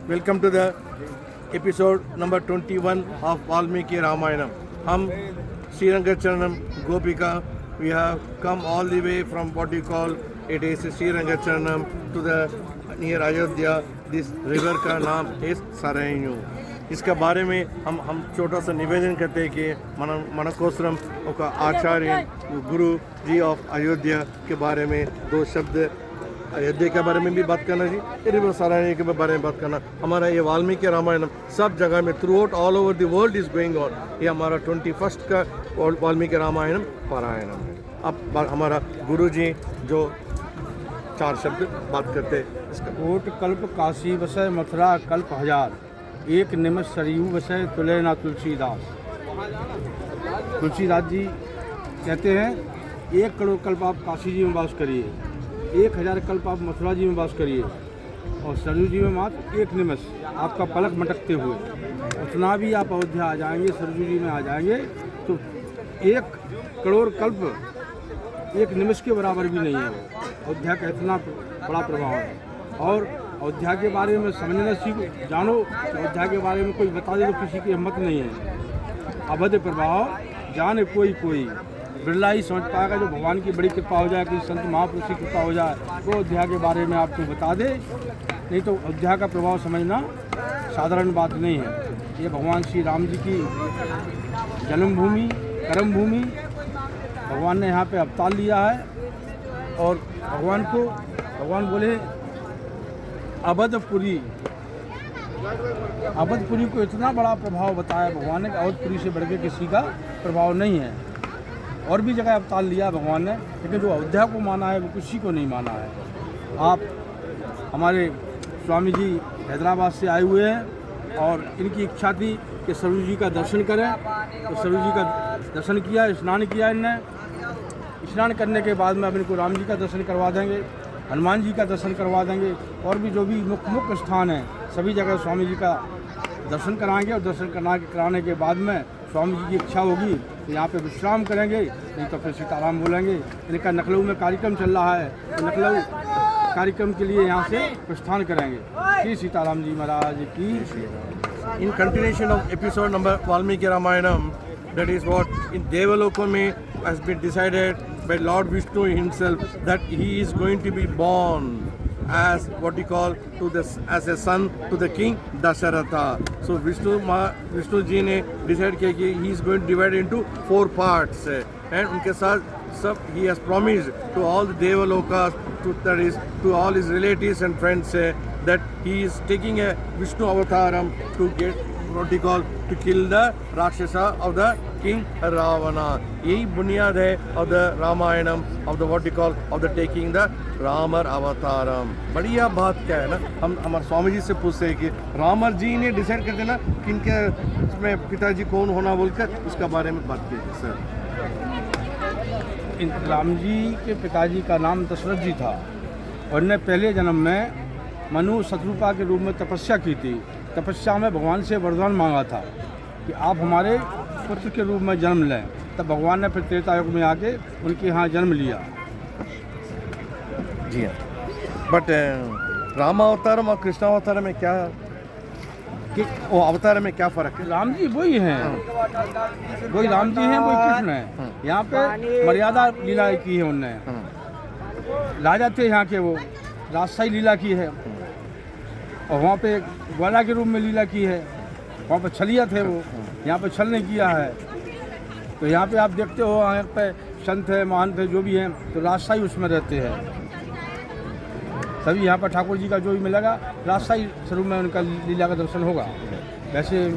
Welcome to the episode number 21 of Valmiki Ramayanam. Hum Srirangacharanam Gopika. We have come all the way from what you call it is Srirangacharanam to the near Ayodhya. This river का नाम is Sarayu. इसके बारे में हम छोटा सा निवेदन करते हैं कि मनकोसरम का आचार्य गुरु जी ऑफ अयोध्या के बारे में दो शब्द अयोध्या के बारे में भी बात करना जी, रिवर सरायनी के बारे में बात करना। हमारा ये वाल्मीकि रामायणम सब जगह में through out all over the world is going on. ये हमारा 21st का वाल्मीकि रामायणम पारायणम है। अब हमारा गुरु जी जो 4 शब्द बात करते हैं इसका। कोट कल्प काशी वसय मथुरा कल्प हजार, एक निमिष सरयू वसय तुलय ना तुलसीदास। तुलसीदास जी कहते हैं 1 करोड़ कल्प आप काशी जी में वास करिए, 1000 कल्प आप मथुरा जी में वास करिए, और सरयू जी में मात्र 1 निमिष आपका पलक मटकते हुए उतना भी आप अयोध्या आ जाएंगे, सरयू जी में आ जाएंगे तो 1 करोड़ कल्प 1 निमिष के बराबर भी नहीं है। अयोध्या का इतना बड़ा प्रभाव है। और अयोध्या के बारे में समझना सीखो, जानो कि अयोध्या के बारे में कोई बता दे तो किसी की हिम्मत नहीं है। अवध प्रभाव जाने कोई बिरला ही समझ पाएगा। जो भगवान की बड़ी कृपा हो जाए, कि संत महापुरुष की कृपा हो जाए, वो अयोध्या के बारे में आपको बता दे, नहीं तो अयोध्या का प्रभाव समझना साधारण बात नहीं है। ये भगवान श्री राम जी की जन्मभूमि, कर्म भूमि, भगवान ने यहाँ पे अवतार लिया है। और भगवान बोले अवधपुरी को इतना बड़ा प्रभाव बताया भगवान ने कि अवधपुरी से बढ़ के किसी का प्रभाव नहीं है। और भी जगह अवतार लिया भगवान ने, लेकिन जो अयोध्या को माना है वो किसी को नहीं माना है। आप हमारे स्वामी जी हैदराबाद से आए हुए हैं और इनकी इच्छा थी कि सरयू जी का दर्शन करें, तो सरयू जी का दर्शन किया, स्नान किया। इनने स्नान करने के बाद में अब इनको राम जी का दर्शन करवा देंगे, हनुमान जी का दर्शन करवा देंगे, और भी जो भी मुख्य स्थान हैं सभी जगह स्वामी जी का दर्शन कराएंगे। और दर्शन कराने के बाद में स्वामी जी की इच्छा होगी तो यहाँ पे विश्राम करेंगे, नहीं तो फिर सीताराम बोलेंगे। इनका लखनऊ में कार्यक्रम चल रहा है, तो लखनऊ कार्यक्रम के लिए यहाँ से प्रस्थान करेंगे। श्री सीताराम जी महाराज की। In continuation of episode number Valmiki Ramayanam, that is what in Devalokame has been decided by Lord Vishnu himself that he is going to be born as what we call as a son to the king Dasharatha. So Vishnu ji ने decide किया कि he is going to divide into 4 parts, and उनके साथ सब he has promised to all the Devalokas, that is to all his relatives and friends, that he is taking a Vishnu avataram to get what he call to kill the Rakshasa of the king Ravana. यही बुनियाद है of the Ramayanam, of the what we call of the taking the Ramar अवतारम। बढ़िया बात क्या है ना, हम हमारे स्वामी जी से पूछते हैं कि रामर जी ने डिसाइड कर देना किनके इसमें पिताजी कौन होना बोलकर, उसका बारे में बात की सर। राम जी के पिताजी का नाम दशरथ जी था, और उन्होंने पहले जन्म में मनु शत्रुपा के रूप में तपस्या की थी। तपस्या में भगवान से वरदान मांगा था कि आप हमारे पुत्र के रूप में जन्म लें। तब भगवान ने फिर त्रेता युग में आके उनके यहाँ जन्म लिया। जी हाँ, बट राम अवतारम और कृष्ण अवतार में क्या वो अवतार में क्या फ़र्क है? राम जी वही हैं, वही राम जी हैं, वही कृष्ण हैं। यहाँ पे मर्यादा लीला की है उनने। राजा थे यहाँ के, वो राजशाही लीला की है, और वहाँ पे ग्वाला के रूप में लीला की है। वहाँ पे छलिया थे वो, यहाँ पे छल नहीं किया है। तो यहाँ पे आप देखते हो यहाँ पे संत है, महंत है, जो भी हैं, तो राजशाही उसमें रहते हैं। तभी यहाँ पर ठाकुर जी का जो भी मिलेगा राजशाही स्वरूप में उनका लीला का दर्शन होगा। वैसे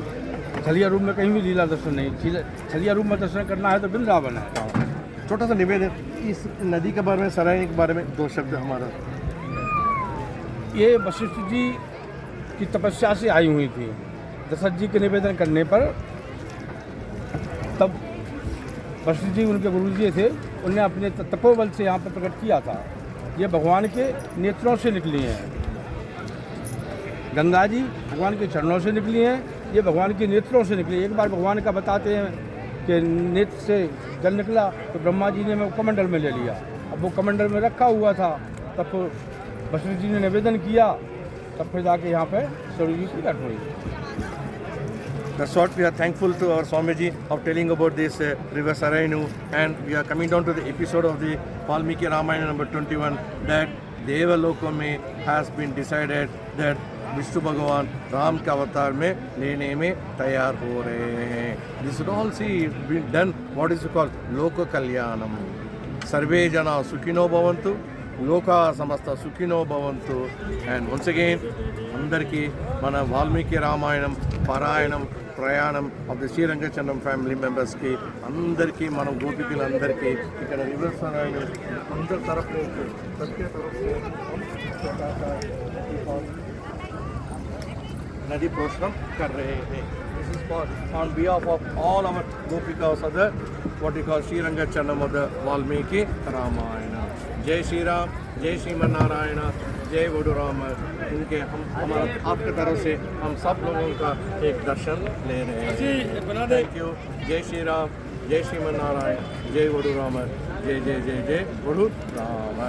छलिया रूप में कहीं भी लीला दर्शन नहीं। छलिया रूप में दर्शन करना है तो वृंदावन है। छोटा सा निवेदन, इस नदी के बारे में, सरायनी के बारे में 2 शब्द हमारा। ये वशिष्ठ जी की तपस्या से आई हुई थी दशरथ जी के निवेदन करने पर। तब वशिष्ठ जी उनके गुरु जी थे, उन्हें अपने तपोबल से यहाँ पर प्रकट किया था। ये भगवान के नेत्रों से निकली हैं। गंगा जी भगवान के चरणों से निकली हैं, ये भगवान के नेत्रों से निकली। एक बार भगवान का बताते हैं कि नेत्र से जल निकला, तो ब्रह्मा जी ने वो कमंडल में ले लिया। अब वो कमंडल में रखा हुआ था, तब वशिष्ठ जी ने निवेदन किया, तब फिर जाके यहाँ पे सरयू जी की घाट होगी। That's what we are thankful to our Swamiji of telling about this river Sarayanu, and we are coming down to the episode of the Valmiki Ramayana number 21, that Devalokame has been decided that Vishnu Bhagavan Ram के अवतार में लेने में तैयार हो रहे हैं. This should all see been done. What is it called? Loka Kalyanam. Sarve Jana Sukhino Bhavantu. Loka Samasta Sukhino Bhavantu. And once again, అందరికీ మన వాల్మీకి రామాయణం పారాయణం ప్రయాణం ఆఫ్ ద శ్రీరంగచంద్రం ఫ్యామిలీ మెంబర్స్కి అందరికీ మన గోపికలందరికీ ఇక్కడ రివర్ సరాయణం అందరి తరఫు నుంచి ప్రత్యేక नदी प्रोषणम कर रहे हैं. This is for on behalf of all our gopikas of the what we call Sri Rangachandam of the Valmiki Ramayana. जय श्री राम, जय श्रीमन नारायण, जय वडू राम. इनके हम हमारा आपके तरफ से हम सब लोगों का एक दर्शन ले रहे हैं. Thank you. जय श्री राम, जय श्रीमन नारायण, जय वडू राम, जय जय जय जय वडू राम.